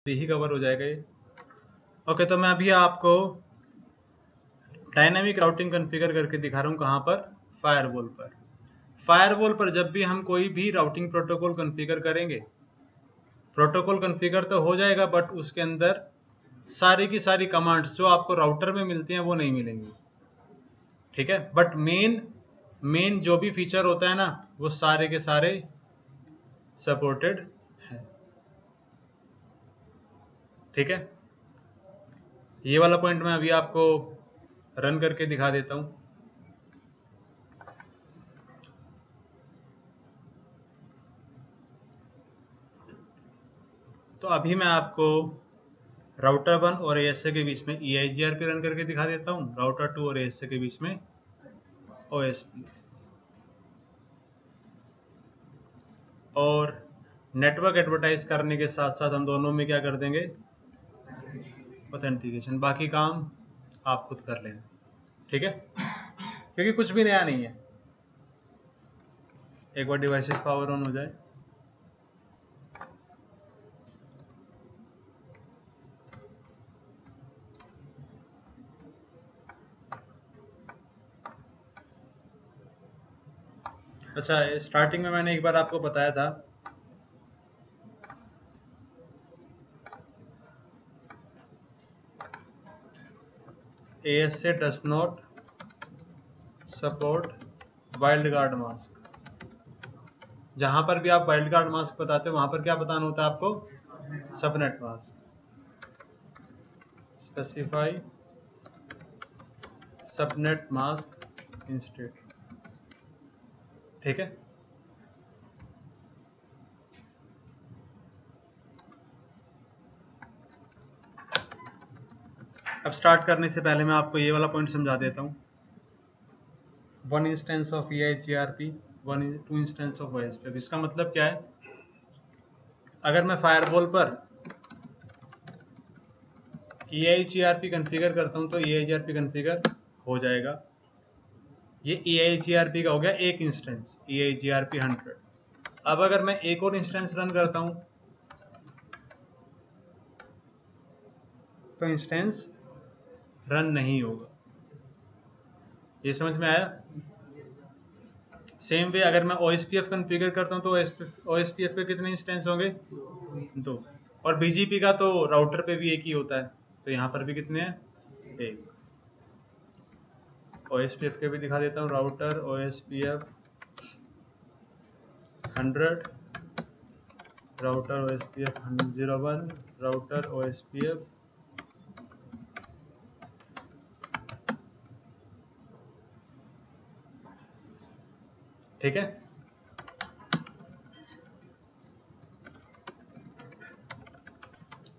ही cover हो जाएगा ये। ओके, तो मैं अभी आपको डायनामिक राउटिंग कॉन्फ़िगर करके दिखा रहा हूँ। कहाँ पर? फायरवॉल पर। फायरवॉल पर जब भी हम कोई भी राउटिंग प्रोटोकॉल कॉन्फ़िगर करेंगे, प्रोटोकॉल कॉन्फ़िगर तो हो जाएगा बट उसके अंदर सारी की सारी कमांड्स जो आपको राउटर में मिलती हैं वो नहीं मिलेंगी, ठीक है। बट मेन जो भी फीचर होता है ना, वो सारे के सारे सपोर्टेड है, ठीक है। ये वाला पॉइंट मैं अभी आपको रन करके दिखा देता हूं। तो अभी मैं आपको राउटर 1 और ASA के बीच में EIGRP रन करके दिखा देता हूं, राउटर 2 और ASA के बीच में OSPF, और नेटवर्क एडवर्टाइज करने के साथ साथ हम दोनों में क्या कर देंगे? ऑथेंटिकेशन। बाकी काम आप खुद कर लेना, ठीक है, क्योंकि कुछ भी नया नहीं है। एक बार डिवाइसेस पावर ऑन हो जाए। अच्छा, स्टार्टिंग में मैंने एक बार आपको बताया था ASA does not support wild card mask. जहां पर भी आप वाइल्ड कार्ड मास्क बताते हो वहां पर क्या बताना होता है आपको? Subnet mask. Specify subnet mask instead, ठीक है। अब स्टार्ट करने से पहले मैं आपको ये वाला पॉइंट समझा देता हूँ। 1 instance of EIGRP, 2 instance of OSPF। इसका मतलब क्या है? अगर मैं फायरवॉल पर EIGRP कॉन्फ़िगर करता हूँ तो EIGRP कॉन्फ़िगर हो जाएगा। ये EIGRP का हो गया एक इंस्टेंस, EIGRP 100। अब अगर मैं एक और इंस्टेंस रन करता हूँ तो इंस्टेंस रन नहीं होगा। ये समझ में आया? सेम वे अगर मैं OSPF कॉन्फ़िगर करता हूँ तो OSPF के कितने इंस्टेंस होंगे? 2। और BGP का तो राउटर पे भी एक ही होता है, तो यहाँ पर भी कितने हैं? 1। OSPF के भी दिखा देता हूँ। Router OSPF 100, router OSPF 01, router OSPF, ठीक है।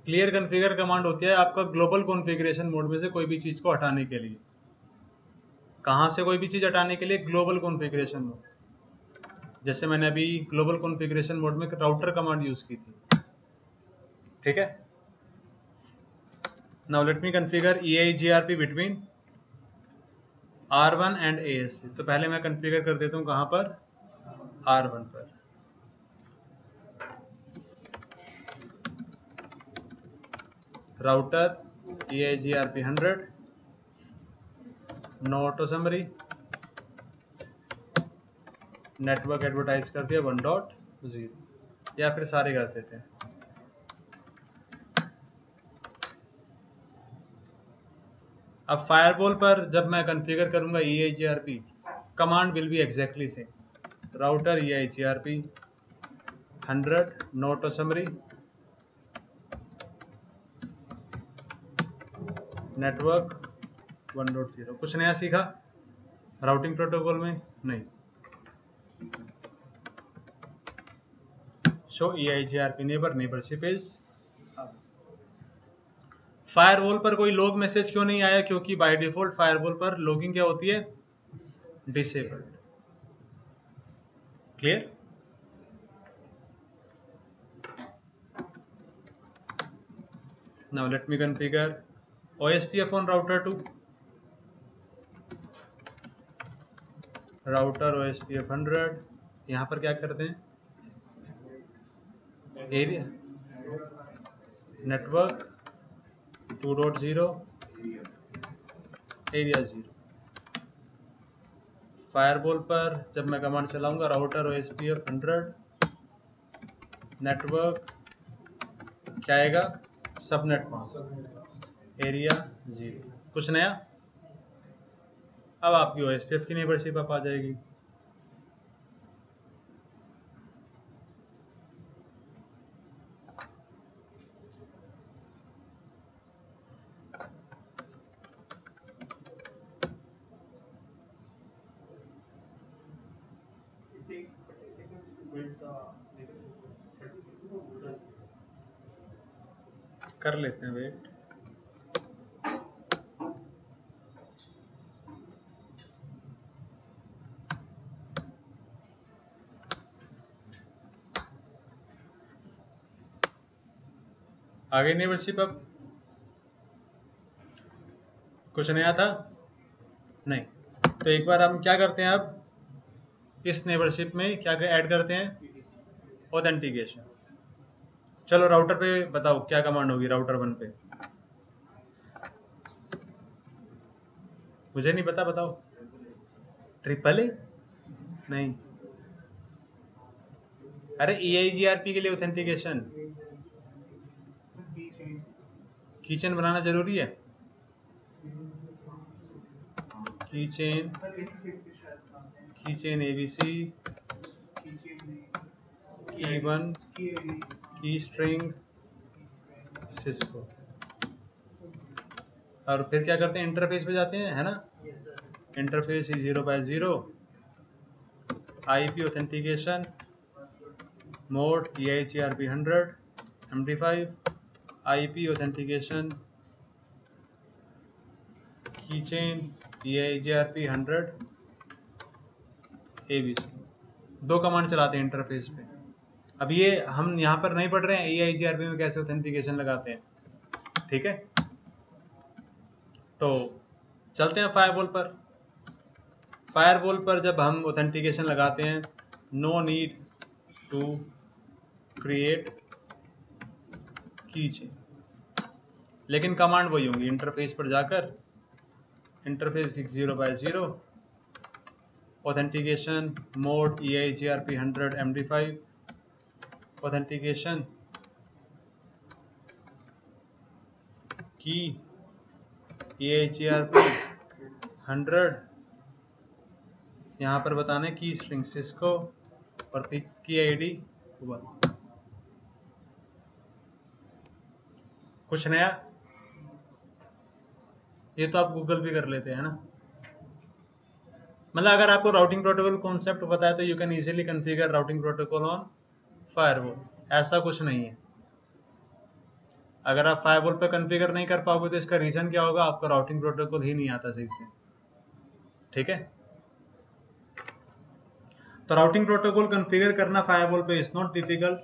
क्लियर कॉन्फ़िगर कमांड होती है आपका ग्लोबल कॉन्फ़िगरेशन मोड में से कोई भी चीज को हटाने के लिए। कहां से कोई भी चीज हटाने के लिए? Global configuration mode. जैसे मैंने अभी ग्लोबल कॉन्फ़िगरेशन मोड में राउटर कमांड यूज की थी, ठीक है। Now let me configure EIGRP between R1 and ASA। तो पहले मैं कॉन्फ़िगर कर देता हूं कहां पर? R1 पर। Router EIGRP 100, no auto summary, network advertise कर दिया 1.0, या फिर सारे कर देते हैं। अब फायरवॉल पर जब मैं कॉन्फ़िगर करूंगा EIGRP, command will be exactly same. Router EIGRP 100, no auto summary, network 1.0। कुछ नया सीखा राउटिंग प्रोटोकॉल में? नहीं। Show EIGRP neighbour, neighbourship is up. Firewall पर कोई लॉग मैसेज क्यों नहीं आया? क्योंकि बाय डिफॉल्ट फायरवॉल पर लॉगिंग क्या होती है? Disabled. Clear? Now let me configure OSPF on router 2, router OSPF 100। यहाँ पर क्या करते हैं? Area network 2.0 area 0। फायरवॉल पर जब मैं कमांड चलाऊंगा राउटर OSPF 100 नेटवर्क क्या आएगा, सबनेट मास्क एरिया 0। कुछ नया, अब आपकी OSPF की नेबरशिप आप आ जाएगी। कर लेते हैं वेट। आगे नेबरशिप अब कुछ नया था नहीं, तो एक बार हम क्या करते हैं, अब इस नेबरशिप में क्या ऐड करते हैं, ऑथेंटिकेशन। चलो राउटर पे बताओ क्या कमांड होगी, राउटर 1 पे मुझे नहीं पता, बताओ। ट्रिपल ए नहीं, अरे EIGRP के लिए ऑथेंटिकेशन, कीचेन बनाना जरूरी है। कीचेन ABC की1 की स्ट्रिंग सिस्को, और फिर क्या करते हैं, इंटरफेस पे जाते हैं, है ना। Interface 0x0 IP authentication mode EIGRP 100 MD5 IP authentication keychain EIGRP 100 ABC। दो कमांड चलाते हैं इंटरफेस पे। अब ये हम यहाँ पर नहीं पढ़ रहे हैं EIGRP में कैसे ऑथेंटिकेशन लगाते हैं, ठीक है। तो चलते हैं फायरवॉल पर। फायरवॉल पर जब हम ऑथेंटिकेशन लगाते हैं, no need to create keychain, लेकिन कमांड वही होंगी, इंटरफेस पर जाकर interface 0x0 authentication mode EIGRP 100 MD5 authentication key EIGRP 100, यहाँ पर बताने की स्ट्रिंग सिस्को और फिर की ID 1। कुछ नया, ये तो आप गूगल भी कर लेते हैं ना। मतलब अगर आपको राउटिंग प्रोटोकॉल कॉन्सेप्ट पता है तो you can easily configure routing protocol on firewall, ऐसा कुछ नहीं है। अगर आप फायरवॉल पे कॉन्फ़िगर नहीं कर पाओगे तो इसका रीजन क्या होगा, आपका राउटिंग प्रोटोकॉल ही नहीं आता सही से, ठीक है। तो राउटिंग प्रोटोकॉल कॉन्फ़िगर करना फायरवॉल पे इज नॉट डिफिकल्ट।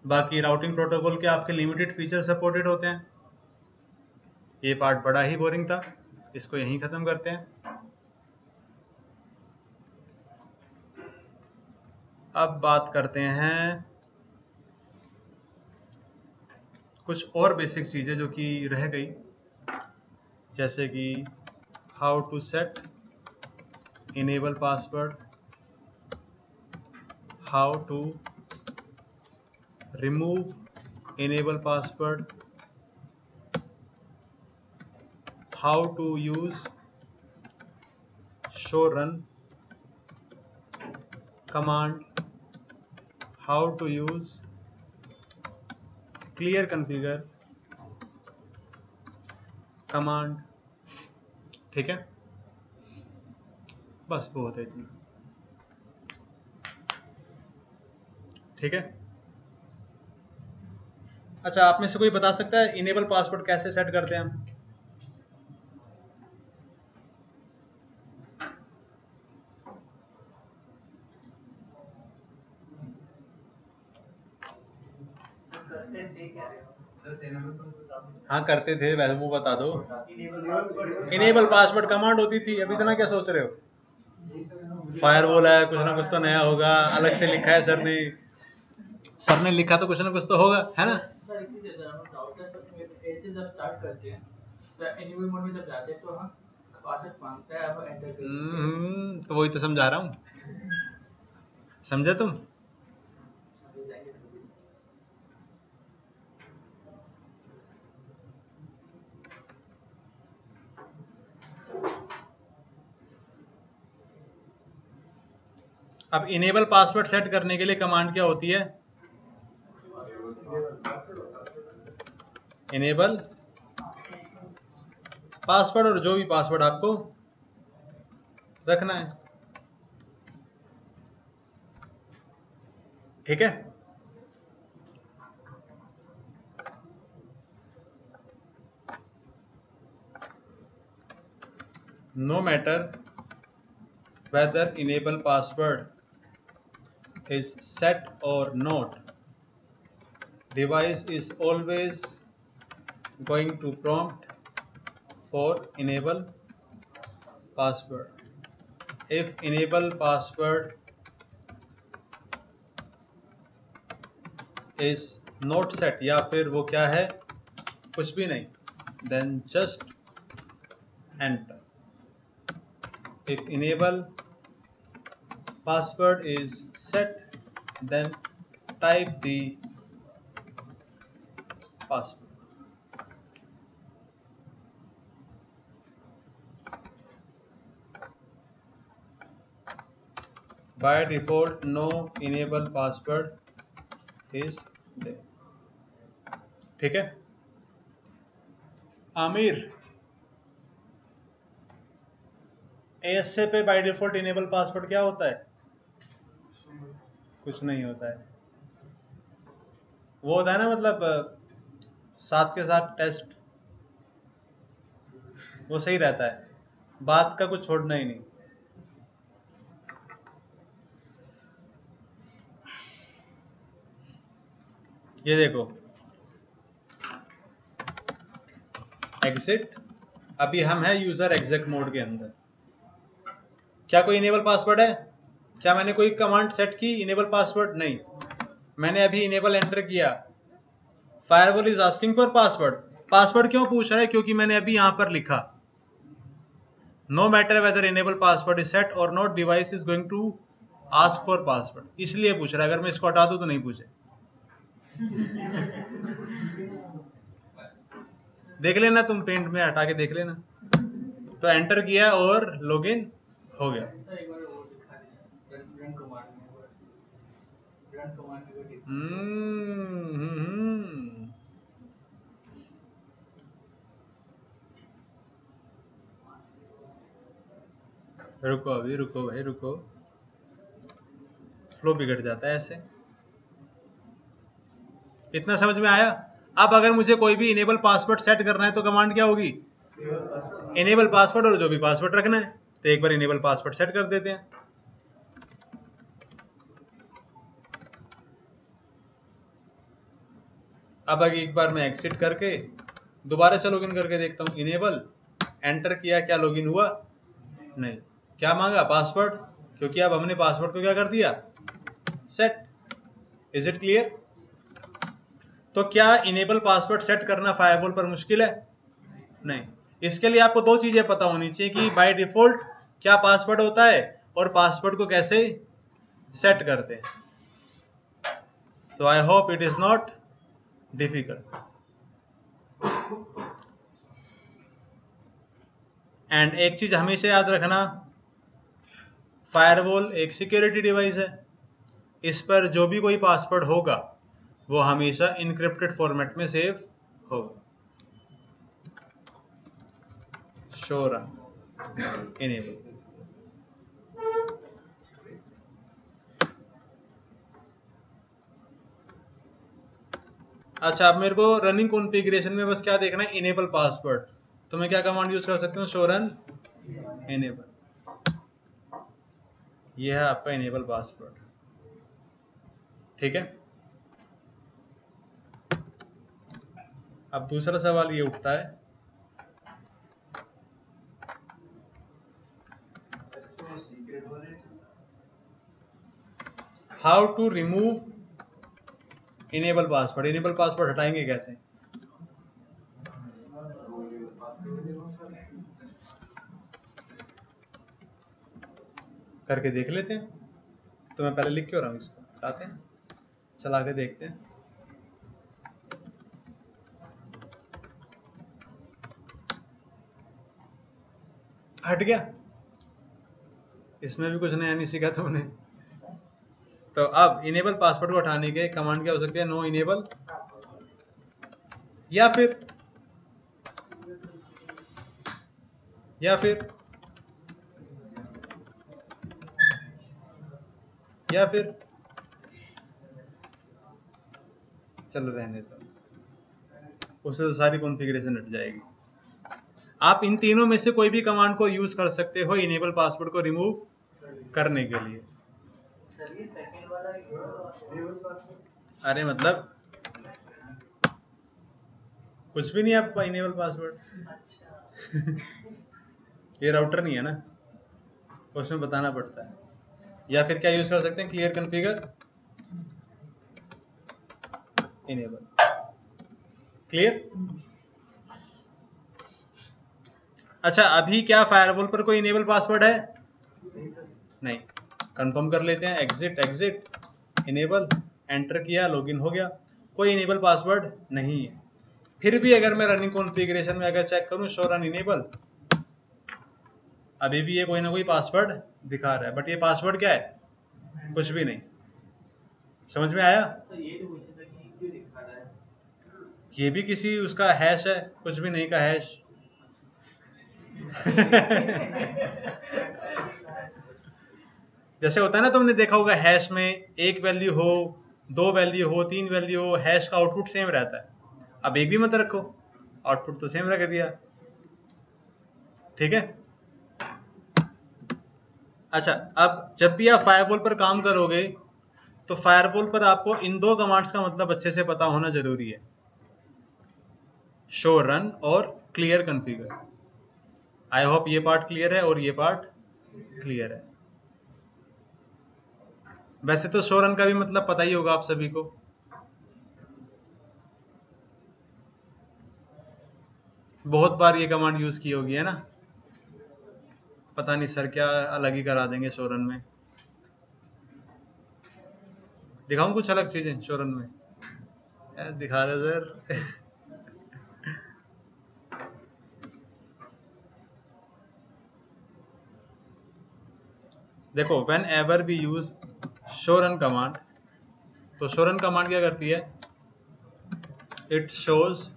बाकी राउटिंग प्रोटोकॉल के आपके लिमिटेड फीचर सपोर्टेड होते हैं। ये पार्ट बड़ा ही बोरिंग था, इसको यहीं खत्म करते हैं। अब बात करते हैं कुछ और बेसिक चीजें जो कि रह गई, जैसे कि how to set enable password, how to remove enable password, how to use show run command, how to use clear configure command, ठीक है। बस बहुत है इतना, ठीक है। अच्छा, आप में से कोई बता सकता है इनेबल पासवर्ड कैसे सेट करते हैं हम? हाँ करते थे, वैसे वो बता दो। इनेबल पासवर्ड कमांड होती थी, अभी इतना क्या सोच रहे हो। फायरवॉल है, कुछ ना कुछ तो नया होगा, अलग से लिखा है सर ने लिखा तो कुछ ना कुछ तो होगा, है ना। डाउट है, ऐसे जब स्टार्ट करते हैं तो एनिमल मोड में जब जाते हैं तो हम पासवर्ड मांगता है, अब एंटर करते तो वही तो समझा रहा हूँ, समझे तुम? अब इनेबल पासवर्ड सेट करने के लिए कमांड क्या होती है? इनेबल पासवर्ड, और जो भी पासवर्ड आपको रखना है, ठीक है? No matter whether enable password is set or not, device is always going to prompt for enable password. If enable password is not set, या फिर वो क्या है, कुछ भी नहीं, then just enter. If enable password is set, then type the password. By default, no enable password is there. ठीक है? आमिर, ASA पे बाय डिफॉल्ट इनेबल पासवर्ड क्या होता है? कुछ नहीं होता है। वो होता है ना, मतलब साथ के साथ टेस्ट, वो सही रहता है, बात का कुछ छोड़ना ही नहीं। ये देखो, एग्जिट, अभी हम है यूजर एग्जिट मोड के अंदर। क्या कोई इनेबल पासवर्ड है? क्या मैंने कोई कमांड सेट की इनेबल पासवर्ड? नहीं, मैंने अभी इनेबल एंटर किया। Firewall is asking for password. Password क्यों पूछ रहा है? क्योंकि मैंने अभी यहां पर लिखा no matter whether enable password is set और not, device is going to ask for password, इसलिए पूछ रहा है। अगर मैं इसको हटा दूं तो नहीं पूछे। देख लेना तुम, पेंट में हटा के देख लेना। तो एंटर किया और लॉगिन हो गया। रुको अभी, रुको भाई रुको, फ्लो बिगड़ जाता है ऐसे। इतना समझ में आया? अब अगर मुझे कोई भी इनेबल पासवर्ड सेट करना है तो कमांड क्या होगी? इनेबल पासवर्ड, और जो भी पासवर्ड रखना है। तो एक बार इनेबल पासवर्ड सेट कर देते हैं। अब अगर एक बार मैं एग्जिट करके दोबारा से लॉगिन करके देखता हूं, इनेबल एंटर किया, क्या लॉगिन हुआ? नहीं। क्या मांगा? पासवर्ड, क्योंकि अब हमने पासवर्ड को क्या कर दिया? सेट। Is it clear? तो क्या इनेबल पासवर्ड सेट करना फायरवॉल पर मुश्किल है? नहीं। इसके लिए आपको दो चीजें पता होनी चाहिए कि बाय डिफॉल्ट क्या पासवर्ड होता है और पासवर्ड को कैसे सेट करते हैं। तो I hope it is not difficult. And एक चीज हमेशा याद रखना, फायरवॉल एक सिक्योरिटी डिवाइस है, इस पर जो भी कोई पासवर्ड होगा वो हमेशा इनक्रिप्टेड फॉर्मेट में सेव होगा। Show run enable. अच्छा, अब मेरे को रनिंग कॉन्फ़िगरेशन में बस क्या देखना है? Enable password. तो मैं क्या कमांड यूज कर सकता हूँ? Show run enable. ये है आपका इनेबल पासवर्ड, ठीक है। अब दूसरा सवाल ये उठता है, how to remove enable password. Enable password हटाएंगे कैसे? करके देख लेते हैं। तो मैं पहले लिख क्यों रहा हूँ इसको, चाहते हैं चला के देखते हैं। हट गया, इसमें भी कुछ नया नहीं सीखा तुमने। तो अब इनेबल पासवर्ड को हटाने के कमांड क्या हो सकती है, नो इनेबल, या फिर चलो रहने दो, उससे तो सारी कॉन्फ़िगरेशन हट जाएगी। आप इन तीनों में से कोई भी कमांड को यूज कर सकते हो इनेबल पासवर्ड को रिमूव करने के लिए। अरे मतलब कुछ भी नहीं आपका इनेबल पासवर्ड। ये राउटर नहीं है ना, उसमें बताना पड़ता है। या फिर क्या यूज कर सकते हैं, क्लियर कॉन्फ़िगर इनेबल, क्लियर। अच्छा, अभी क्या फायरवॉल पर कोई इनेबल पासवर्ड है? नहीं। कंफर्म कर लेते हैं, एग्जिट इनेबल, एंटर किया, लॉगिन हो गया, कोई इनेबल पासवर्ड नहीं है। फिर भी अगर मैं रनिंग कॉन्फ़िगरेशन में अगर चेक करूं, शो रन इनेबल, अभी भी ये कोई ना कोई पासवर्ड दिखा रहा है, बट ये पासवर्ड क्या है, कुछ भी नहीं। समझ में आया? तो ये तो पूछा था कि क्यों दिखा रहा है, ये भी किसी उसका हैश है, कुछ भी नहीं का हैश। जैसे होता है ना, तुमने देखा होगा हैश में एक वैल्यू हो, दो वैल्यू हो, तीन वैल्यू हो, हैश का आउटपुट सेम रहता है। अब एक भी मत रखो, आउटपुट तो सेम रख दिया, ठीक है। अच्छा, अब जब भी आप फायरवॉल पर काम करोगे तो फायरवॉल पर आपको इन दो कमांड्स का मतलब अच्छे से पता होना जरूरी है, शो रन और क्लियर कॉन्फ़िगर। आई होप ये पार्ट क्लियर है और ये पार्ट क्लियर है। वैसे तो शो रन का भी मतलब पता ही होगा आप सभी को। बहुत बार ये कमांड यूज की होगी, है ना। पता नहीं सर क्या अलग ही करा देंगे शो रन में। दिखाऊं कुछ अलग चीजें शो रन में? दिखा दे सर। देखो, whenever we use show run command, तो शो रन कमांड क्या करती है, इट शोज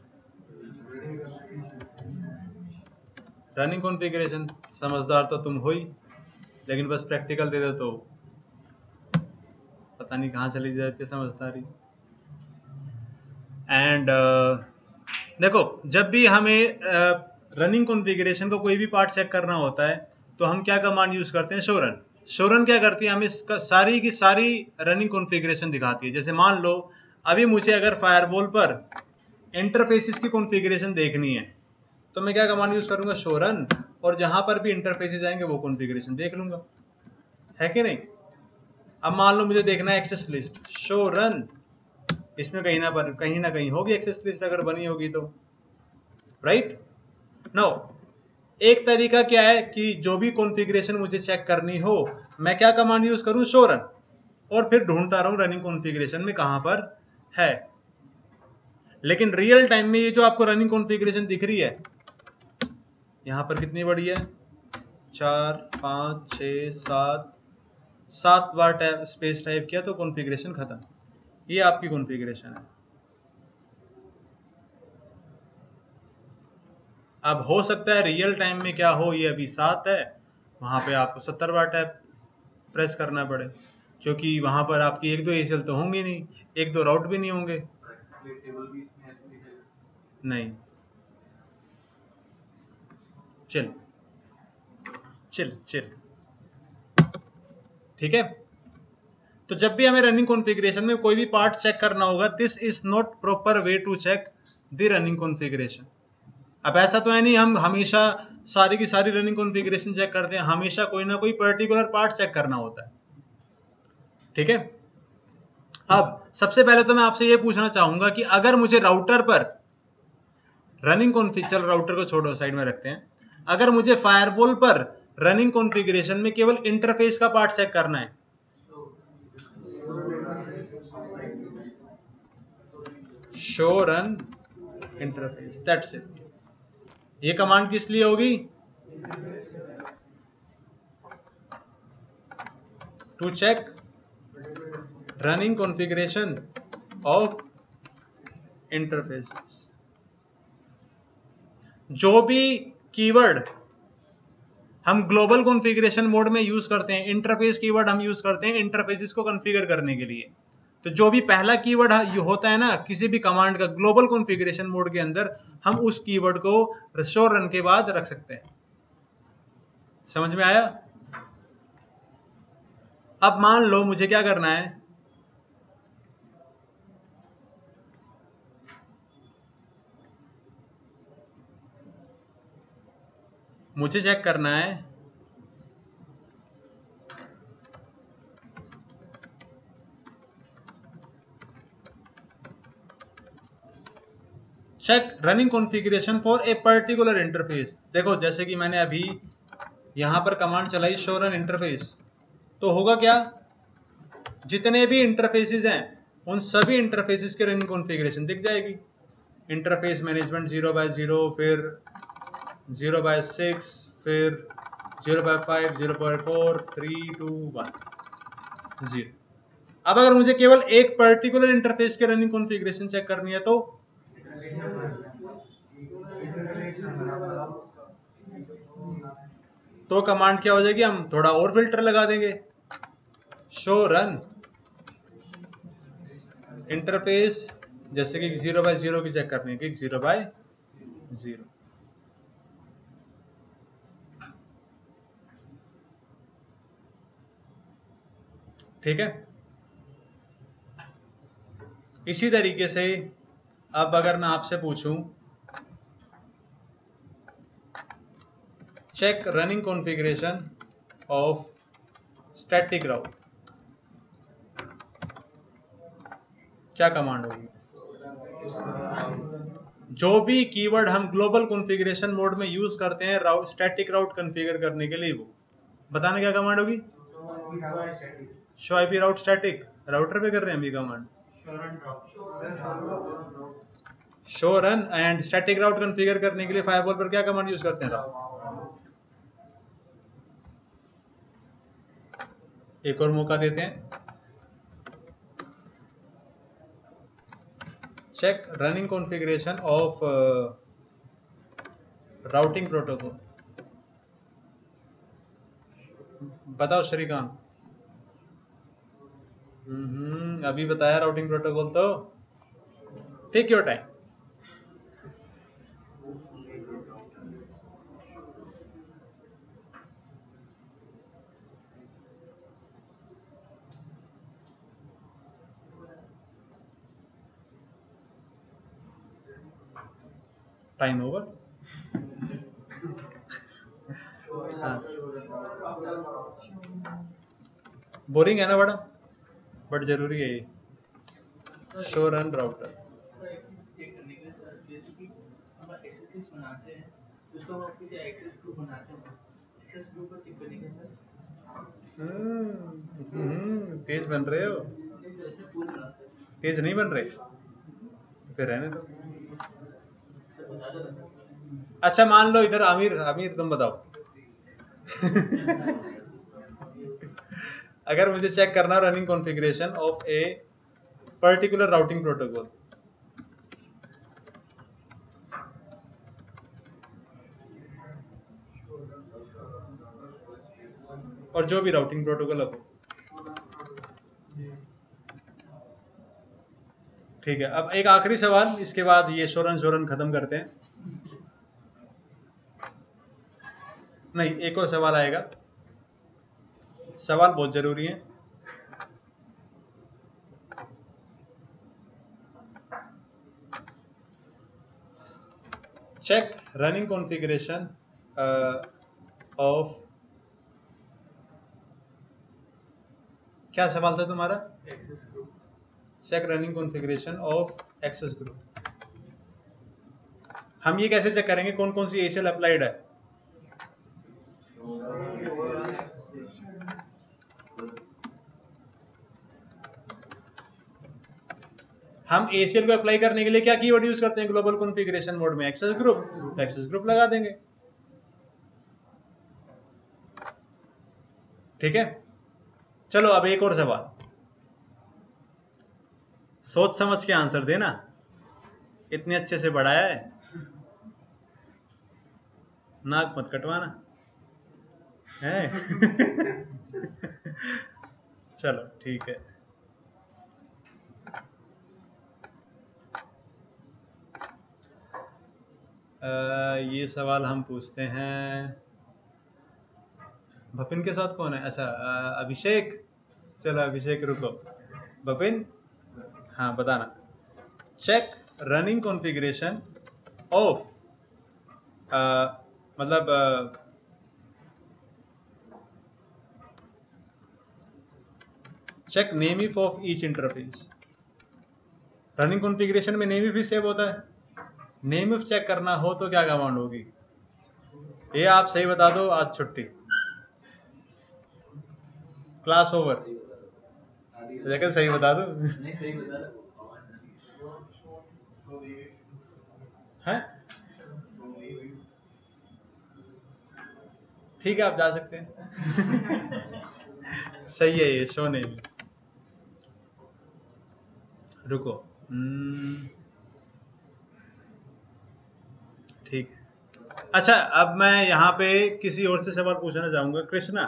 रनिंग कॉन्फ़िगरेशन। समझदार तो तुम हो ही, लेकिन बस प्रैक्टिकल दे दो तो पता नहीं कहाँ चली जाती है समझदारी। एंड देखो, जब भी हमें रनिंग कॉन्फ़िगरेशन को कोई भी पार्ट चेक करना होता है तो हम क्या कमांड यूज करते हैं, शो रन। शो रन क्या करती है, हमें सारी की सारी रनिंग कॉन्फ़िगरेशन दिखाती है। जैसे मान लो अभी मुझे अगर फायरवॉल पर इंटरफेसिस की कॉन्फ़िगरेशन देखनी है तो मैं क्या कमांड यूज करूंगा, शो रन, और जहां पर भी इंटरफेसेस आएंगे वो कॉन्फ़िगरेशन देख लूंगा, है कि नहीं। अब मान लो मुझे देखना है एक्सेस लिस्ट, शो रन, इसमें कहीं ना कहीं होगी एक्सेस लिस्ट अगर बनी होगी तो, राइट। नाउ एक तरीका क्या है कि जो भी कॉन्फ़िगरेशन मुझे चेक करनी हो, मैं क्या कमांड यूज करूं, शो रन, और फिर ढूंढता रहूं रनिंग कॉन्फ़िगरेशन में कहां पर है। लेकिन रियल टाइम में ये जो आपको रनिंग कॉन्फ़िगरेशन दिख रही है, यहां पर कितनी बड़ी है, 4 5 6 7 बार टैब स्पेस टाइप किया तो कॉन्फ़िगरेशन खत्म। ये आपकी कॉन्फ़िगरेशन है। अब हो सकता है रियल टाइम में क्या हो, ये अभी 7 है, वहां पे आपको 70 बार टैब प्रेस करना पड़े, क्योंकि वहां पर आपकी एक दो एसीएल तो होंगी नहीं, एक दो राउट भी नहीं होंगे। नहीं, चिल चिल चिल, ठीक है। तो जब भी हमें रनिंग कॉन्फ़िगरेशन में कोई भी पार्ट चेक करना होगा, this is not proper way to check the running configuration. अब ऐसा तो है नहीं हम हमेशा सारी की सारी रनिंग कॉन्फ़िगरेशन चेक करते हैं, हमेशा कोई ना कोई पर्टिकुलर पार्ट चेक करना होता है, ठीक है। अब सबसे पहले तो मैं आपसे ये पूछना चाहूंगा कि अगर मुझे राउटर पर रनिंग कॉन्फ़िगरेशन, चलो राउटर को छोड़ो साइड में रखते हैं, अगर मुझे फायरवॉल पर रनिंग कॉन्फ़िगरेशन में केवल इंटरफेस का पार्ट चेक करना है। Show run interface, that's it. ये कमांड किस लिए होगी? To check running configuration of interfaces. जो भी कीवर्ड हम ग्लोबल कॉन्फ़िगरेशन मोड में यूज करते हैं, इंटरफेस कीवर्ड हम यूज करते हैं इंटरफेसेस को कॉन्फ़िगर करने के लिए। तो जो भी पहला कीवर्ड होता है ना किसी भी कमांड का ग्लोबल कॉन्फ़िगरेशन मोड के अंदर, हम उस कीवर्ड को शो रन के बाद रख सकते हैं। समझ में आया? अब मान लो मुझे क्या करना है, मुझे चेक करना है check running configuration for a particular interface. देखो जैसे कि मैंने अभी यहां पर कमांड चलाई शो रन इंटरफेस, तो होगा क्या, जितने भी इंटरफेसेस हैं उन सभी इंटरफेसेस के रनिंग कॉन्फ़िगरेशन दिख जाएगी। इंटरफेस मैनेजमेंट 0/0, फिर 0/6, फिर 0/5, 0/4, 3, 2, 1, 0। अब अगर मुझे केवल एक पर्टिकुलर इंटरफेस के रनिंग कॉन्फ़िगरेशन चेक करनी है तो कमांड क्या हो जाएगी, हम थोड़ा और फिल्टर लगा देंगे, शो रन इंटरफेस, जैसे कि 0/0 की चेक करनी है कि 0/0। ठीक है। इसी तरीके से अब अगर मैं आपसे पूछूं check running configuration of static route, क्या कमांड होगी? जो भी कीवर्ड हम ग्लोबल कॉन्फ़िगरेशन मोड में यूज करते हैं स्टैटिक राउट कॉन्फ़िगर करने के लिए, वो बताना क्या कमांड होगी? Show IP route static. Router पे कर रहे हैं अभी command show run, and static route configure करने के लिए फायरवॉल पर क्या कमांड यूज करते हैं? एक और मौका देते हैं, check running configuration of routing protocol. बताओ श्रीकांत। अभी बताया राउटिंग प्रोटोकॉल, तो take your time. Time over. हाँ, बोरिंग है ना बड़ा, बट जरूरी है ये शो रन राउटर। चेक करने के लिए सर जैसे कि हम एक्सेस बनाते हैं उसको हम किसी एक्सेस ग्रुप बनाते हैं, एक्सेस ग्रुप को चेक करने के सर तेज बन रहे हो? जैसे पूछ रहा सर। तेज नहीं बन रहे, फिर रहने दो। सर बता दो ना। अच्छा मान लो इधर आमिर तुम बताओ। अगर मुझे चेक करना running configuration of a particular routing protocol, और जो भी राउटिंग प्रोटोकॉल हो, ठीक है। अब एक आखिरी सवाल, इसके बाद ये शोरन खत्म करते हैं। नहीं, एक और सवाल आएगा, सवाल बहुत जरूरी है। चेक रनिंग कॉन्फ़िगरेशन ऑफ, क्या सवाल था तुम्हारा? Check running configuration of access group. हम ये कैसे चेक करेंगे कौन कौन सी एसीएल अप्लाइड है? हम ACL को अप्लाई करने के लिए क्या कीवर्ड यूज करते हैं ग्लोबल कॉन्फ़िगरेशन मोड में? एक्सेस ग्रुप, तो एक्सेस ग्रुप लगा देंगे। ठीक है, चलो अब एक और सवाल, सोच समझ के आंसर देना, इतने अच्छे से बढ़ाया है, नाक मत कटवाना है। चलो ठीक है। ये सवाल हम पूछते हैं, भपिन के साथ कौन है? अच्छा अभिषेक, चलो अभिषेक रुको, भपिन हाँ बताना। चेक रनिंग कॉन्फ़िगरेशन ऑफ, मतलब check nameif of each interface. Running configuration में नेम इफ सेव होता है, नेम इफ चेक करना हो तो क्या कमांड होगी? ये आप सही बता दो, आज छुट्टी, क्लास ओवर। लेकिन सही बता दो। नहीं सही बता रहा हैं? ठीक है आप जा सकते हैं। सही है ये, शो नेम। रुको, ठीक। अच्छा अब मैं यहाँ पे किसी और से सवाल पूछना चाहूंगा। कृष्णा,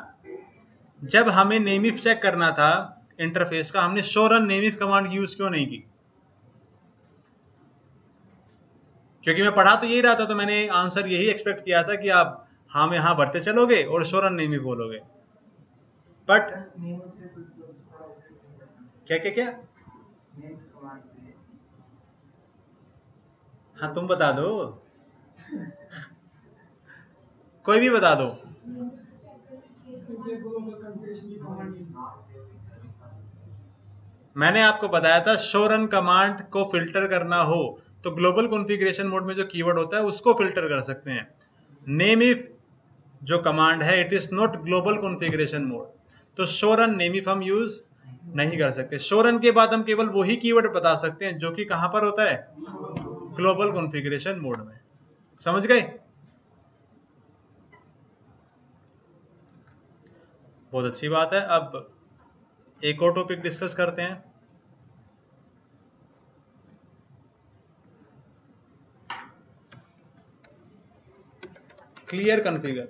जब हमें नेम इफ चेक करना था इंटरफेस का, हमने show run name if command use क्यों नहीं की? क्योंकि मैं पढ़ा तो यही रहा था, तो मैंने आंसर यही एक्सपेक्ट किया था कि आप हम यहाँ बढ़ते चलोगे और शो रन नेम इफ बोलोगे, बट क्या क्या क्या? हाँ तुम बता दो, कोई भी बता दो। मैंने आपको बताया था शो रन कमांड को फिल्टर करना हो तो ग्लोबल कॉन्फ़िगरेशन मोड में जो कीवर्ड होता है उसको फिल्टर कर सकते हैं। नेम इफ जो कमांड है it is not global configuration mode, तो शो रन नेम इफ हम यूज नहीं कर सकते। शो रन के बाद हम केवल वही कीवर्ड बता सकते हैं जो कि कहां पर होता है? ग्लोबल कॉन्फ़िगरेशन मोड में। समझ गए? बहुत अच्छी बात है। अब एक और टॉपिक डिस्कस करते हैं। Clear configure.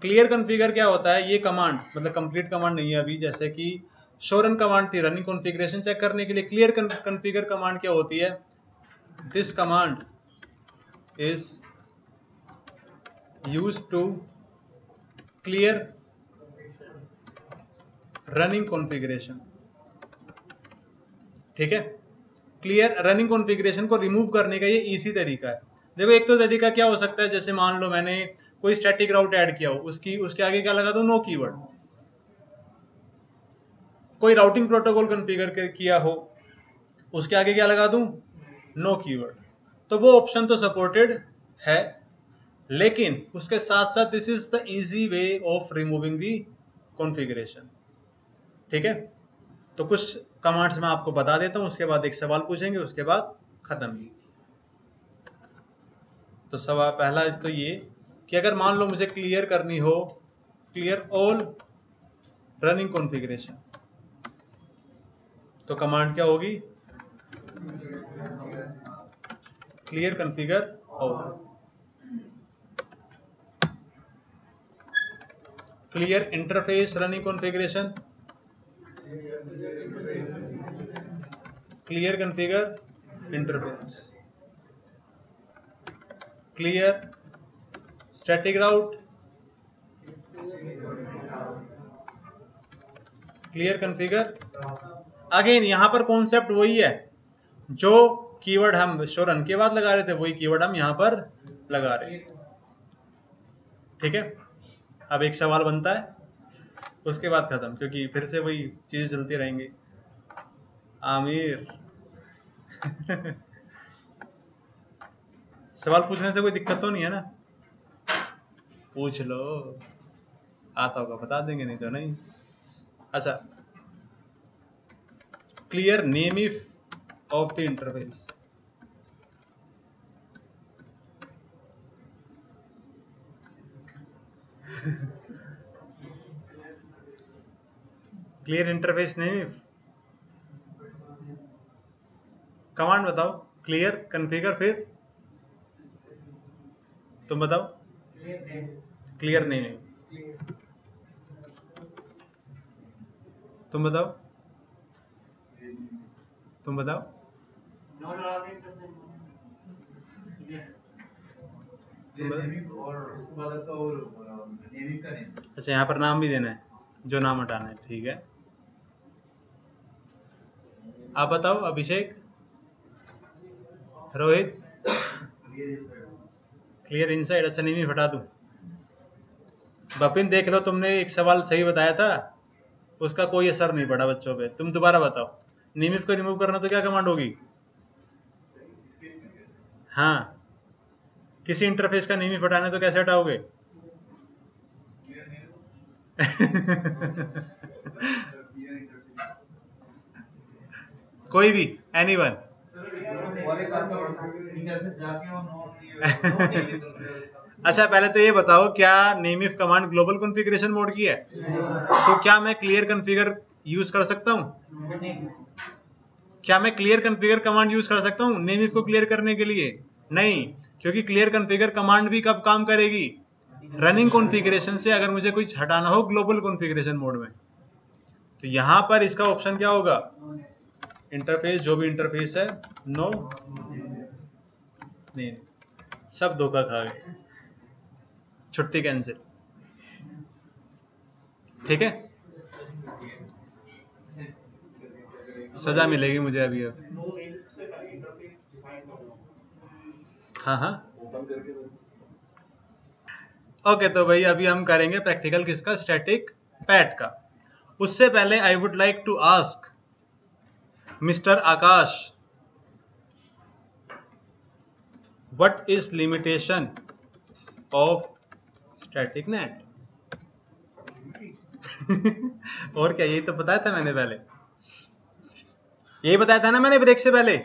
क्लियर कॉन्फ़िगर क्या होता है? ये कमांड, मतलब कंप्लीट कमांड नहीं है अभी, जैसे कि शो रन कमांड थी रनिंग कॉन्फ़िगरेशन चेक करने के लिए। क्लियर कॉन्फ़िगर कमांड क्या होती है? This command is used to clear running configuration. ठीक है, क्लियर रनिंग कॉन्फ़िगरेशन को रिमूव करने का ये इजी तरीका है। देखो एक तो तरीका क्या हो सकता है, जैसे मान लो मैंने कोई स्टैटिक राउट ऐड किया हो, उसके आगे क्या लगा दूं? No keyword. कोई राउटिंग प्रोटोकॉल कॉन्फ़िगर किया हो, उसके आगे क्या लगा दूं? No keyword. तो वो ऑप्शन तो सपोर्टेड है, लेकिन उसके साथ साथ this is the easy way of removing the configuration. ठीक है, तो कुछ कमांड्स मैं आपको बता देता हूं, उसके बाद एक सवाल पूछेंगे, उसके बाद खत्म। तो सवाल पहला तो ये कि अगर मान लो मुझे क्लियर करनी हो, क्लियर ऑल रनिंग कॉन्फ़िगरेशन, तो कमांड क्या होगी? Clear config all. Clear interface running configuration, clear config interface. Clear static route, clear config. Again यहां पर कॉन्सेप्ट वही है, जो कीवर्ड हम शो रन के बाद लगा रहे थे वही कीवर्ड हम यहां पर लगा रहे हैं। ठीक है, अब एक सवाल बनता है, उसके बाद खत्म, क्योंकि फिर से वही चीजें चलती रहेंगी। आमिर सवाल पूछने से कोई दिक्कत तो नहीं है ना? पूछ लो, आता होगा बता देंगे, नहीं तो नहीं। अच्छा, clear name if of the interface. Clear interface name if, command बताओ। क्लियर कॉन्फ़िगर, फिर तुम बताओ। क्लियर नेम इफ, तुम बताओ, तुम बताओ। अच्छा, यहाँ पर नाम भी देना है, जो नाम हटाना है, ठीक है। आप बताओ अभिषेक, रोहित। क्लियर इनसाइड, अच्छा नेम इफ हटा दूं। बपिन देख लो, तुमने एक सवाल सही बताया था, उसका कोई असर नहीं पड़ा बच्चों पे। तुम दोबारा बताओ, नेम इफ को रिमूव करना तो क्या कमांड होगी? हाँ, किसी इंटरफेस का नेम इफ हटाना है तो कैसे हटाओगे? कोई भी, एनीवन। अच्छा, पहले तो ये बताओ, क्या name if command global configuration mode की है? तो क्या मैं क्लियर कॉन्फ़िगर यूज कर सकता हूं? क्या मैं क्लियर कॉन्फ़िगर कमांड यूज कर सकता हूं नेम इफ को क्लियर करने के लिए? नहीं, क्योंकि क्लियर कॉन्फ़िगर कमांड भी कब काम करेगी? रनिंग कॉन्फ़िगरेशन से, अगर मुझे कुछ हटाना हो ग्लोबल कॉन्फ़िगरेशन मोड में। तो यहां पर इसका ऑप्शन क्या होगा? इंटरफेस, जो भी इंटरफेस है, नो नहीं, सब धोखा खा गए, छुट्टी कैंसिल। ठीक है, सजा मिलेगी मुझे अभी। अब हाँ हाँ, ओके। तो भाई अभी हम करेंगे प्रैक्टिकल किसका? स्टैटिक पैट का। उससे पहले I would like to ask mister Akash, what is limitation of static NAT? और क्या, यही तो बताया था मैंने पहले, यही बताया था ना मैंने ब्रेक से पहले।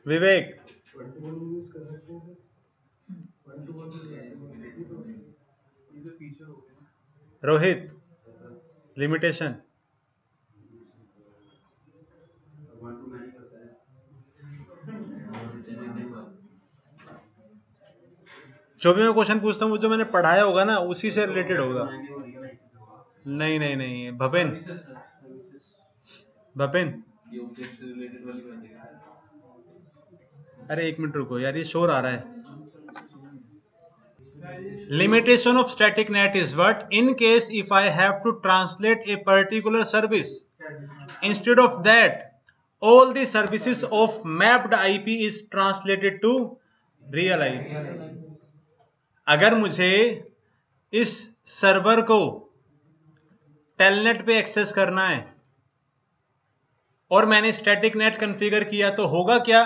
विवेक, रोहित, लिमिटेशन। जो भी मैं क्वेश्चन पूछता हूँ वो जो मैंने पढ़ाया होगा ना, उसी से रिलेटेड होगा। नहीं नहीं नहीं, भपिन, भपिन, अरे एक मिनट रुको यार, ये शोर आ रहा है। Limitation of static net is what? In case if I have to translate a particular service, instead of that, all the services of mapped IP is translated to real IP. अगर मुझे इस server को telnet पे access करना है और मैंने static net configure किया, तो होगा क्या?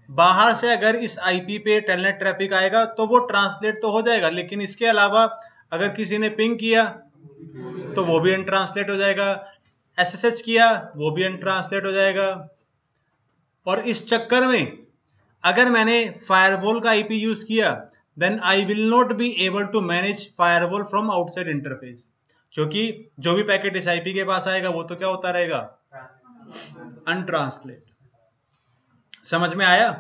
बाहर से अगर इस आईपी पे टेलनेट ट्रैफिक आएगा तो वो ट्रांसलेट तो हो जाएगा, लेकिन इसके अलावा अगर किसी ने पिंग किया तो वो भी अनट्रांसलेट हो जाएगा, एसएसएच किया वो भी अनट्रांसलेट हो जाएगा। और इस चक्कर में अगर मैंने फायरवॉल का आईपी यूज किया, then I will not be able to manage firewall from outside interface, क्योंकि जो भी पैकेट इस आईपी के पास आएगा वो तो क्या होता रहेगा? अनट्रांसलेट। समझ में आया?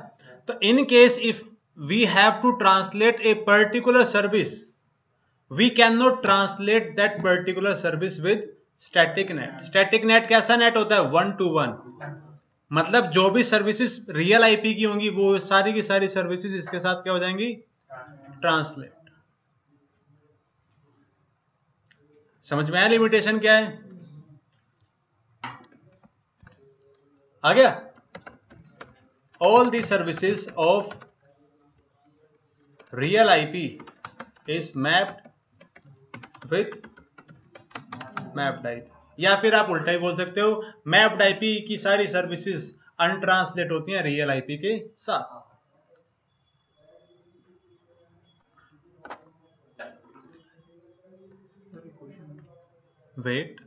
तो in case if we have to translate a particular service, we can not translate that particular service with static NAT. Static NAT कैसा नेट होता है? 1 to 1, मतलब जो भी सर्विसेज रियल आईपी की होंगी वो सारी की सारी सर्विसेज इसके साथ क्या हो जाएंगी? ट्रांसलेट। समझ में आया लिमिटेशन क्या है? आ गया? All the services of real IP is mapped with mapped IP, या फिर आप उल्टा ही बोल सकते हो, मैप्ड आईपी की सारी सर्विसेज अनट्रांसलेट होती हैं रियल आईपी के साथ। वेट,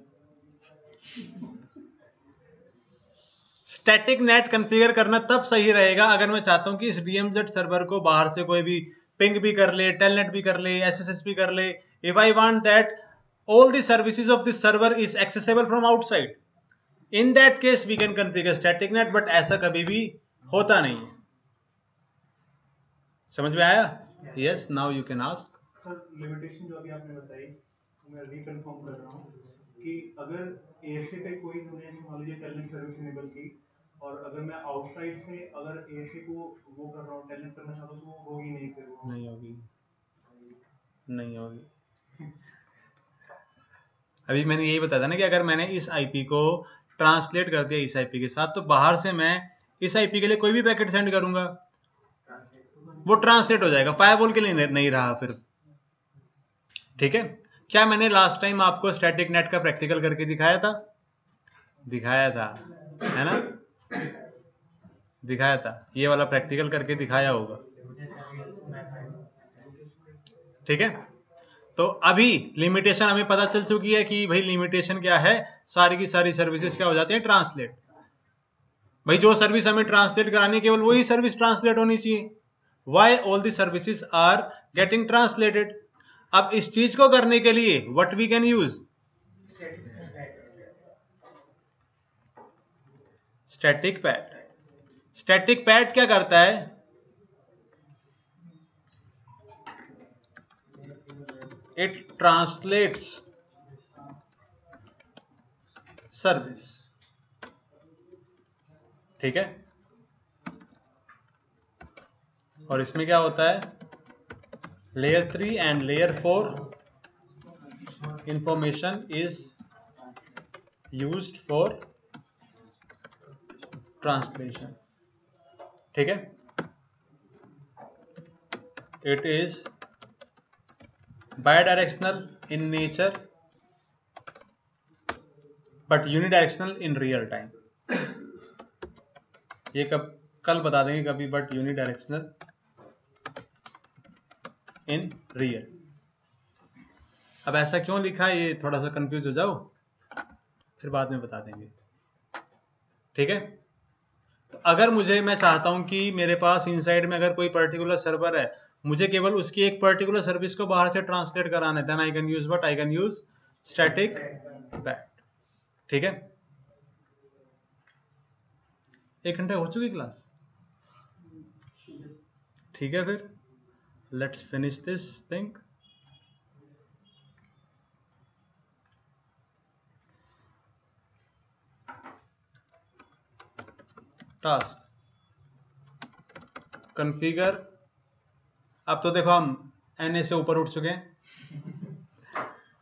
स्टैटिक नेट कॉन्फ़िगर करना तब सही रहेगा अगर मैं चाहता हूं कि इस DMZ सर्वर को बाहर से कोई भी पिंग भी कर ले, टेलनेट भी कर ले, SSH भी कर ले. If I want that all the services of this server is accessible from outside, in that case we can configure static net, but ऐसा कभी भी होता नहीं है. समझ में आया? Yes, now you can ask. Sir limitation जो अभी आपने बताई मैं रिकन्फर्म कर रहा हूँ कि अगर ASA पे कोई मैंने मान लीजिए टेलनेट सर्विस इनेबल की और अगर मैं आउटसाइड से अगर ASA को वो कर रहा हूँ टेलनेट करना चाहता हूँ तो वो होगी नहीं, फिर वो नहीं होगी. अभी मैंने यही बताया था ना कि अगर मैंने इस IP को ट्रांसलेट कर दिया इस IP के साथ, तो बाहर से मैं इस IP के लिए कोई भी पैकेट सेंड करूंगा वो ट्रांसलेट हो जाएगा, फायरवॉल के लिए नहीं रहा फिर. ठीक है. क्या मैंने लास्ट टाइम आपको स्टैटिक नेट का प्रैक्टिकल करके दिखाया था? दिखाया था, है ना? दिखाया था. ये वाला प्रैक्टिकल करके दिखाया होगा. ठीक है. तो अभी लिमिटेशन हमें पता चल चुकी है कि भाई लिमिटेशन क्या है, सारी की सारी सर्विसेज क्या हो जाती है, ट्रांसलेट. भाई जो सर्विस हमें ट्रांसलेट करानी है केवल वही सर्विस ट्रांसलेट होनी चाहिए. Why all the services are getting translated. अब इस चीज को करने के लिए what we can use, static PAT. Static PAT क्या करता है, it translates service. ठीक है. और इसमें क्या होता है, layer 3 and layer 4 information is used for translation. ठीक है. It is bidirectional in nature but unidirectional in real time. ये कल बता देंगे कभी, बट यूनिडायरेक्शनल इन रियल. अब ऐसा क्यों लिखा है ये थोड़ा सा कंफ्यूज हो जाओ, फिर बाद में बता देंगे. ठीक है. तो अगर मैं चाहता हूं कि मेरे पास इनसाइड में अगर कोई पर्टिकुलर सर्वर है, मुझे केवल उसकी एक पर्टिकुलर सर्विस को बाहर से ट्रांसलेट कराना है, then I can use what, I can use static PAT. ठीक है. 1 घंटे हो चुकी क्लास. ठीक है. फिर let's finish this thing. Task configure. अब तो देखो हम NA से ऊपर उठ चुके हैं,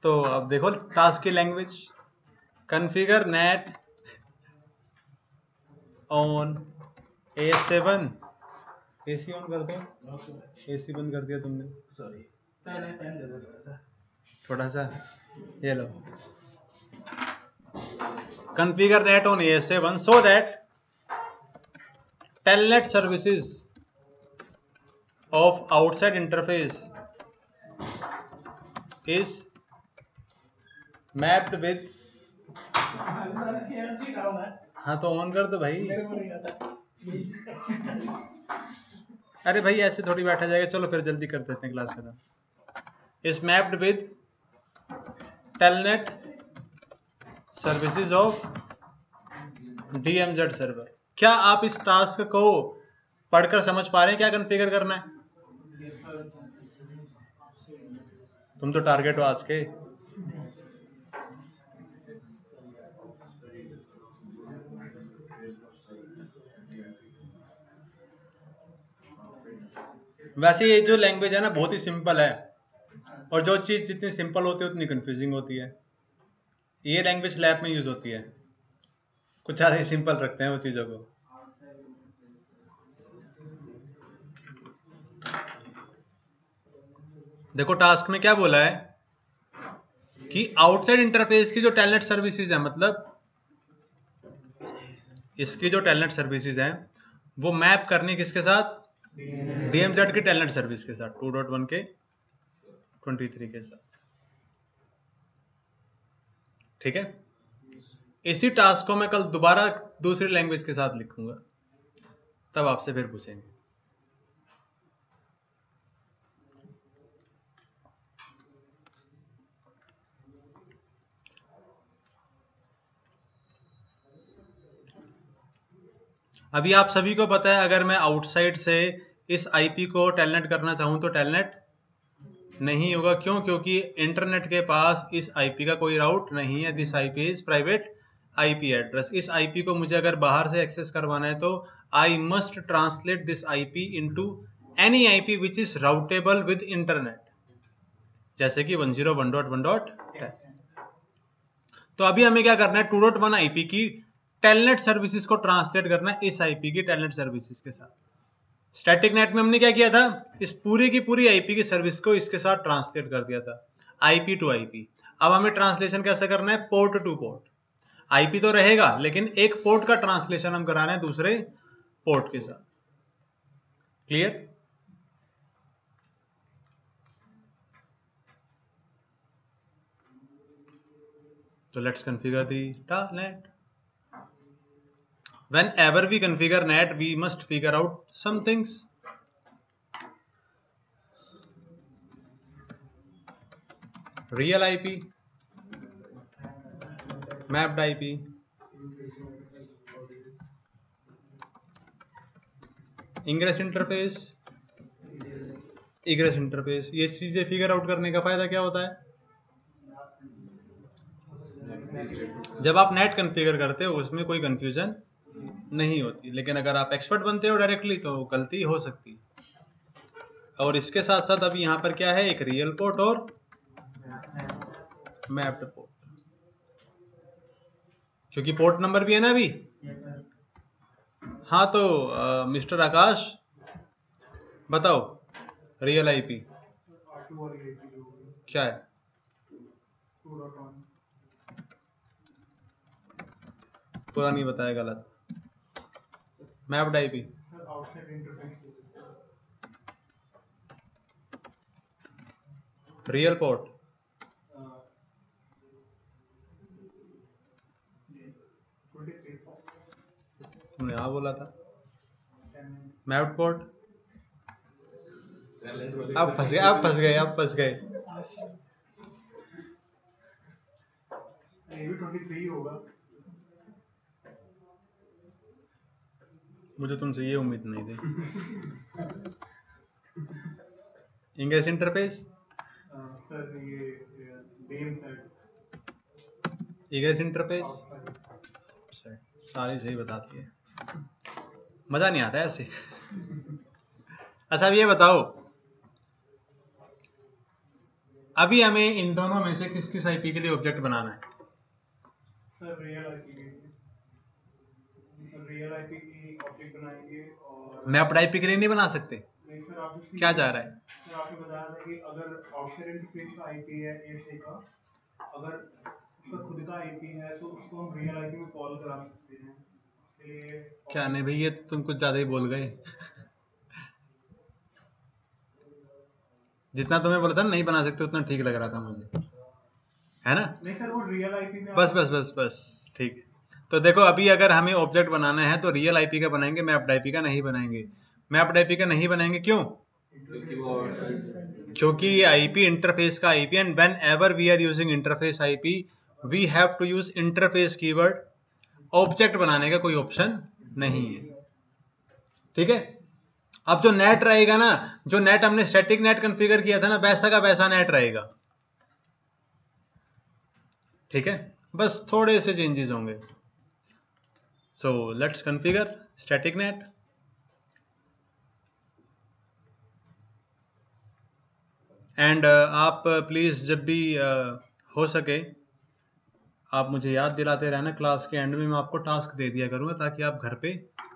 तो अब देखो टास्क की language, configure net on AS7. AC on कर दो. AC बंद कर दिया तुमने, सॉरी. थोड़ा सा ये लो. Config net on AS7 so that telnet services of outside interface is mapped with. हाँ तो ऑन कर दो भाई. अरे भाई ऐसे थोड़ी बैठा जाएगा. चलो फिर जल्दी कर देते हैं क्लास खत्म. is mapped with telnet services of DMZ server. क्या आप इस टास्क को पढ़कर समझ पा रहे हैं क्या कॉन्फ़िगर करना है? तुम तो टारगेट हो आज के. वैसे ये जो लैंग्वेज है ना बहुत ही सिंपल है, और जो चीज जितनी सिंपल होती है उतनी कंफ्यूजिंग होती है. ये लैंग्वेज लैब में यूज होती है, कुछ ज्यादा ही सिंपल रखते हैं वो चीजों को. देखो टास्क में क्या बोला है कि आउटसाइड इंटरफेस की जो टेलनेट सर्विसेज है, मतलब इसकी जो टेलनेट सर्विसेज है वो मैप करनी किसके साथ, DMZ की टेलनेट सर्विस के साथ, 2.1 के 23 के साथ. ठीक है, इसी टास्क को मैं कल दोबारा दूसरी लैंग्वेज के साथ लिखूंगा, तब आपसे फिर पूछेंगे। अभी आप सभी को पता है, अगर मैं आउटसाइड से इस आईपी को टेलनेट करना चाहूं तो टेलनेट नहीं होगा। क्यों? क्योंकि इंटरनेट के पास इस आईपी का कोई राउट नहीं है। This IP is private IP address. इस आईपी को मुझे अगर बाहर से एक्सेस करवाना है तो I must translate this IP into any IP which is routable with internet, जैसे कि 101.1.10। तो अभी हमें क्या करना है, 2.1 आईपी की टेलनेट सर्विसेज को ट्रांसलेट करना है इस आईपी की टेलनेट सर्विसेज के साथ। स्टैटिक नेट में हमने क्या किया था, इस पूरी की पूरी आईपी की सर्विस को इसके साथ ट्रांसलेट कर दिया था, आईपी टू आईपी। अब हमें ट्रांसलेशन कैसे करना है, पोर्ट टू पोर्ट। आईपी तो रहेगा लेकिन एक पोर्ट का ट्रांसलेशन हम करा रहे हैं दूसरे पोर्ट के साथ। Clear? So let's configure the net. Whenever we configure net, we must figure out some things. Real IP, mapped IP, ingress interface, egress interface। ये चीजें फिगर आउट करने का फायदा क्या होता है, जब आप नेट कॉन्फ़िगर करते हो उसमें कोई कंफ्यूजन नहीं होती। लेकिन अगर आप एक्सपर्ट बनते हो डायरेक्टली तो गलती हो सकती है। और इसके साथ साथ अभी यहाँ पर क्या है, एक रियल पोर्ट और मैप्ड पोर्ट, क्योंकि पोर्ट नंबर भी है ना अभी। हाँ तो मिस्टर आकाश बताओ, रियल आईपी क्या है? पूरा नहीं बताया, गलत। मैप्ड आईपी रियल पोर्ट तुमने हाँ बोला था। मैप्ड पोर्ट अब फंस गए, अब फंस गए, अब फंस गए। मुझे तुमसे ये उम्मीद नहीं थी। इंग्रेस इंटरफेस, इंग्रेस इंटरफेस सारी सही बताती है, मजा नहीं आता ऐसे। अच्छा अब ये बताओ, अभी हमें इन दोनों में से किस किस आईपी के लिए ऑब्जेक्ट बनाना है? सर रियल आईपी की ऑब्जेक्ट बनाएंगे। और मैप्ड आईपी के लिए नहीं बना सकते? नहीं सर, आप क्या जा रहा है? सर आपने बताया था कि अगर आउटसाइड इंटरफेस का आईपी है एएसए का, अगर उसका खुद का आईपी है तो उसको हम रियल आईपी में कॉल करा सकते हैं। उसके लिए क्या नहीं भाई, ये तुम कुछ ज्यादा ही बोल गए। जितना तुम्हें बोला था ना नहीं बना सकते, उतना ठीक लग रहा था मुझे, है ना? नहीं सर, वो रियल आईपी में बस बस बस बस ठीक है। तो देखो अभी अगर हमें ऑब्जेक्ट बनाना है तो रियल आईपी का बनाएंगे, मैप्ड आईपी का नहीं बनाएंगे। मैप्ड आईपी का नहीं बनाएंगे क्यों? क्योंकि ये आईपी इंटरफेस का IP, and whenever we are using interface IP we have to use interface keyword. Object बनाने का कोई ऑप्शन नहीं है, ठीक है? अब जो नेट रहेगा ना, जो नेट हमने स्टैटिक नेट कॉन्फ़िगर किया था ना, वैसा का वैसा नेट रहेगा, ठीक है? बस थोड़े से चेंजेस होंगे। So let's configure static net. And आप प्लीज जब भी हो सके आप मुझे याद दिलाते रहना, क्लास के एंड में मैं आपको टास्क दे दिया करूंगा ताकि आप घर पे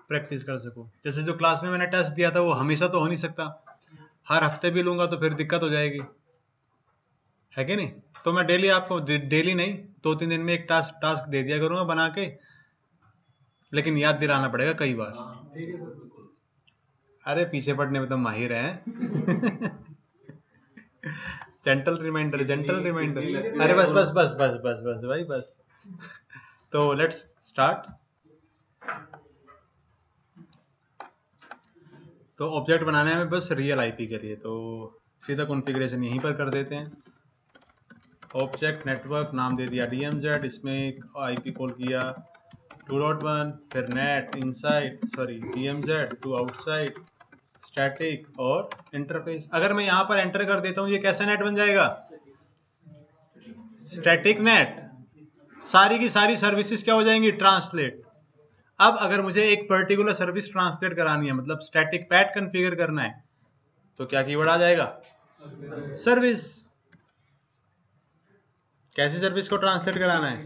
प्रैक्टिस कर सको। जैसे जो क्लास में मैंने टेस्ट दिया था वो हमेशा तो हो नहीं सकता, हर हफ्ते भी लूंगा तो फिर दिक्कत हो जाएगी, है कि नहीं? तो मैं डेली आपको, डेली नहीं 2-3 दिन में एक टास्क दे दिया करूंगा बना के, लेकिन याद दिलाना पड़ेगा कई बार। अरे पीछे पड़ने में तो माहिर हैं। Gentle reminder, gentle reminder. अरे बस बस बस बस बस बस भाई बस। तो लेट्स स्टार्ट। तो ऑब्जेक्ट बनाने में बस रियल आईपी के लिए, तो सीधा कॉन्फ़िगरेशन यहीं पर कर देते हैं। ऑब्जेक्ट नेटवर्क नाम दे दिया DMZ, इसमें एक आईपी कॉल किया 2.1, फिर NAT inside sorry DMZ to outside static और इंटरफेस। अगर मैं यहाँ पर एंटर कर देता हूँ ये कैसा नेट बन जाएगा? Static net. सारी की सारी सर्विसेज क्या हो जाएंगी? ट्रांसलेट। अब अगर मुझे एक पर्टिकुलर सर्विस ट्रांसलेट करानी है, मतलब स्टैटिक पैड कॉन्फ़िगर करना है, तो क्या कीवर्ड आ जाएगा? सर्विस। कैसी सर्विस को ट्रांसलेट कराना है?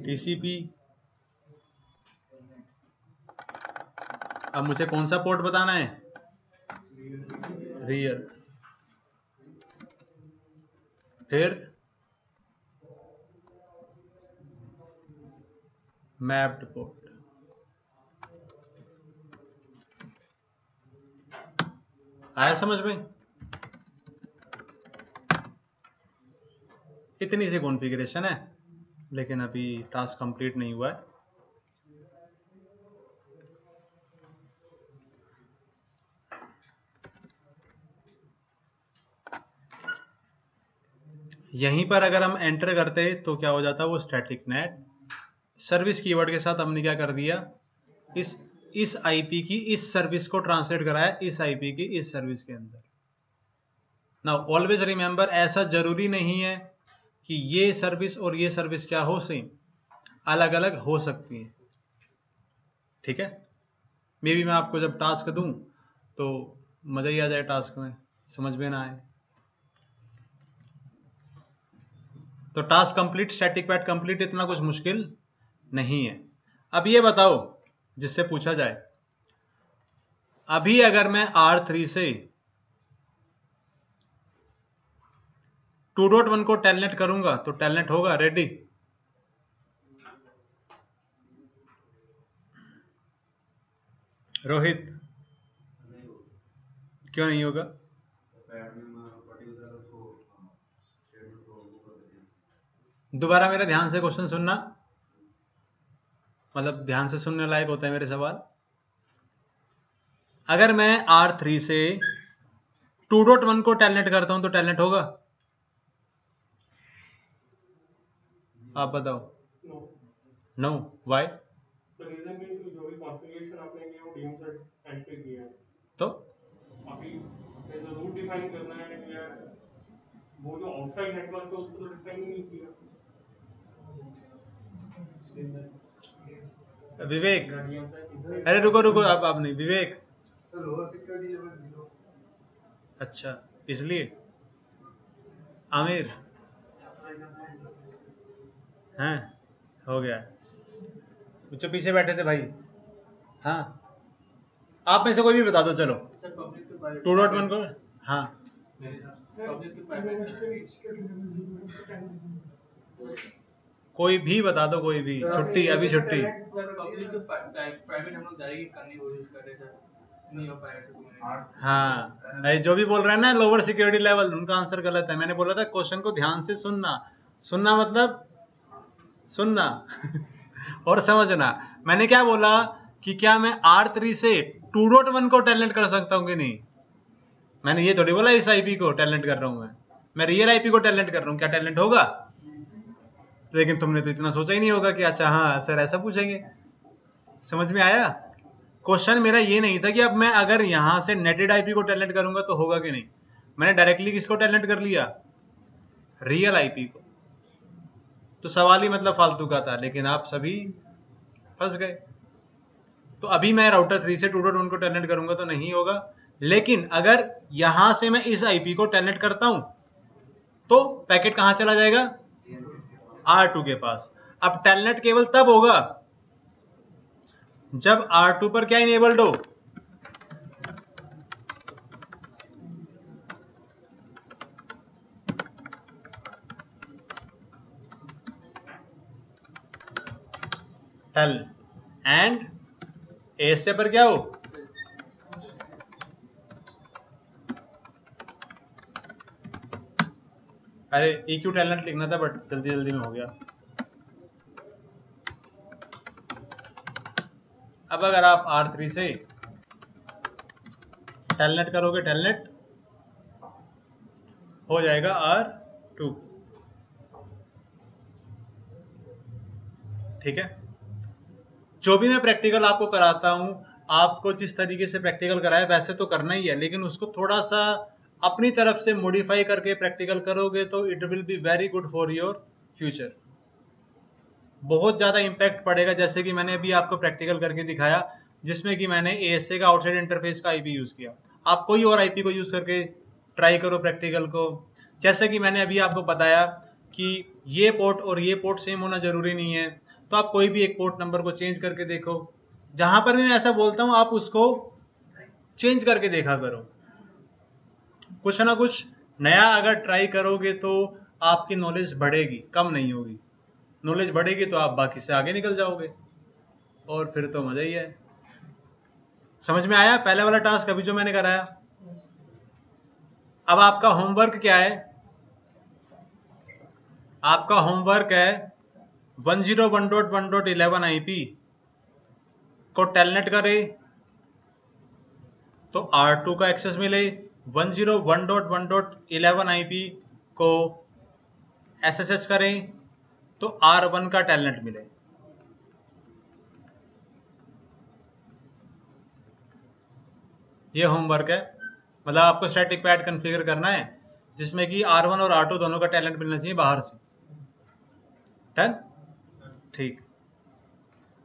TCP। अब मुझे कौन सा पोर्ट बताना है? रियल। फिर मैप्ड पोर्ट। आया समझ में? इतनी सी कॉन्फ़िगरेशन है, लेकिन अभी टास्क कंप्लीट नहीं हुआ है। यहीं पर अगर हम एंटर करते तो क्या हो जाता? वो स्टैटिक नेट सर्विस कीवर्ड के साथ हमने क्या कर दिया? इस आईपी की इस सर्विस को ट्रांसलेट कराया इस आईपी की इस सर्विस के अंदर। नाउ ऑलवेज रिमेंबर, ऐसा जरूरी नहीं है कि ये सर्विस और ये सर्विस क्या हो सेम, अलग अलग हो सकती है। ठीक है, मे बी मैं आपको जब टास्क दूं तो मजा ही आ जाए टास्क में, समझ में ना आए। तो task complete, static pad complete, इतना कुछ मुश्किल नहीं है। अब ये बताओ, जिससे पूछा जाए, अभी अगर मैं R3 से 2.1 को टेलनेट करूंगा तो टेलनेट होगा? रेडी? रोहित, क्यों नहीं होगा? दोबारा मेरा ध्यान से क्वेश्चन सुनना, मतलब ध्यान से सुनने लायक होता है मेरे सवाल। अगर मैं R3 से 2.1 को टेलनेट करता हूं तो टेलनेट होगा? आप बताओ। No, why? तो रीजन भी जो भी कॉन्फ़िगरेशन आपने किया वो DMZ एंड पे किया है, तो अभी जो रूट डिफाइन करना है या वो जो आउटसाइड नेटवर्क है उसको तो डिफाइन नहीं किया। विवेक, अरे रुको रुको, आप नहीं, विवेक। अच्छा, इसलिए आमिर, हैं, हो गया। जो पीछे बैठे थे भाई, हाँ, आप में से कोई भी बता दो, चलो। 2.1 को, हाँ, कोई भी बता दो, कोई भी। छुट्टी, अभी छुट्टी। प्राइवेट हम लोग डायरेक्ट करने की कोशिश कर रहे सर, नहीं हो पाया सर। हाँ, जो भी बोल रहे हैं ना लोअर सिक्योरिटी लेवल, उनका आंसर गलत है। मैंने बोला था क्वेश्चन को ध्यान से सुनना। सुनना मतलब सुनना और समझना। मैंने क्या बोला कि क्या मैं R3 से 2.1 को टेलनेट कर सकता हूं कि नहीं? मैंने ये थोड़ी बोला इस आईपी को टेलनेट कर रहा हूं मैं रियल आईपी को टेलनेट कर रहा हूं, क्या टेलनेट होगा? लेकिन तुमने तो इतना सोचा ही नहीं होगा कि अच्छा हाँ सर ऐसा पूछेंगे। समझ में आया? क्वेश्चन मेरा ये नहीं था कि अब मैं अगर यहां से नेटेड आईपी को टेलनेट करूंगा तो होगा कि नहीं। मैंने डायरेक्टली किसको टेलनेट कर लिया? रियल आईपी को। तो सवाल ही मतलब फालतू का था, लेकिन आप सभी फंस गए। तो अभी मैं राउटर 3 से 2.1 को टेलनेट करूंगा तो नहीं होगा, लेकिन अगर यहां से मैं इस आईपी को टेलनेट करता हूं तो पैकेट कहां चला जाएगा? R2 के पास। अब टेलनेट केवल तब होगा जब R2 पर क्या इनेबल्ड हो? टेल एंड ऐसे पर क्या हो? अरे EQ टेलनेट लिखना था बट जल्दी जल्दी में हो गया। अब अगर आप R3 से टेलनेट करोगे, टेलनेट हो जाएगा R2। ठीक है, जो भी मैं प्रैक्टिकल आपको कराता हूं, आपको जिस तरीके से प्रैक्टिकल कराया वैसे तो करना ही है, लेकिन उसको थोड़ा सा अपनी तरफ से मॉडिफाई करके प्रैक्टिकल करोगे तो it will be very good for your future. बहुत ज़्यादा इम्पैक्ट पड़ेगा। जैसे कि मैंने अभी आपको प्रैक्टिकल करके दिखाया जिसमें कि मैंने ASA का आउटसाइड इंटरफेस का IP यूज़ किया। आप कोई और IP को यूज़ करके ट्राई करो प्रैक्टिकल को। जैसे कि मैंने अभी आपको बताया कि ये पोर्ट और ये पोर्ट सेम होना ज़रूरी नहीं है, तो आप कोई भी एक पोर्ट नंबर को चेंज करके देखो। जहाँ पर भी मैं ऐसा बोलता हूँ आप उसको चेंज करके देखा करो। कुछ ना कुछ नया अगर ट्राई करोगे तो आपकी नॉलेज बढ़ेगी, कम नहीं होगी। नॉलेज बढ़ेगी तो आप बाकी से आगे निकल जाओगे और फिर तो मजा ही है। समझ में आया पहले वाला टास्क अभी जो मैंने कराया? अब आपका होमवर्क क्या है? आपका होमवर्क है 101.1.11 IP को टेलनेट करे तो R2 का एक्सेस मिले, 101.1.11 IP को SSH करें तो R1 का टेलनेट मिले। ये होमवर्क है, मतलब आपको स्टैटिक पैड कॉन्फ़िगर करना है जिसमें कि R1 और R2 दोनों का टैलेंट मिलना चाहिए बाहर से। डन? ठीक,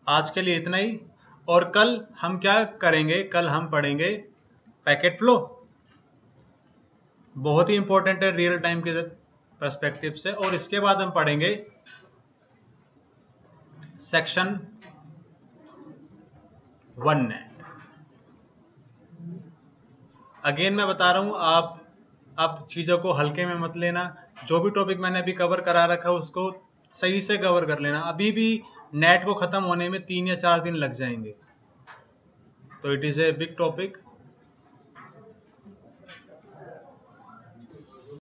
आज के लिए इतना ही। और कल हम क्या करेंगे? कल हम पढ़ेंगे पैकेट फ्लो, बहुत ही इंपॉर्टेंट है रियल टाइम के पर्सपेक्टिव से। और इसके बाद हम पढ़ेंगे सेक्शन 1 नेट। अगेन मैं बता रहा हूं, आप अब चीज़ों को हल्के में मत लेना। जो भी टॉपिक मैंने अभी कवर करा रखा है उसको सही से कवर कर लेना। अभी भी नेट को ख़त्म होने में 3 या 4 दिन लग जाएंगे, तो it is a big topic.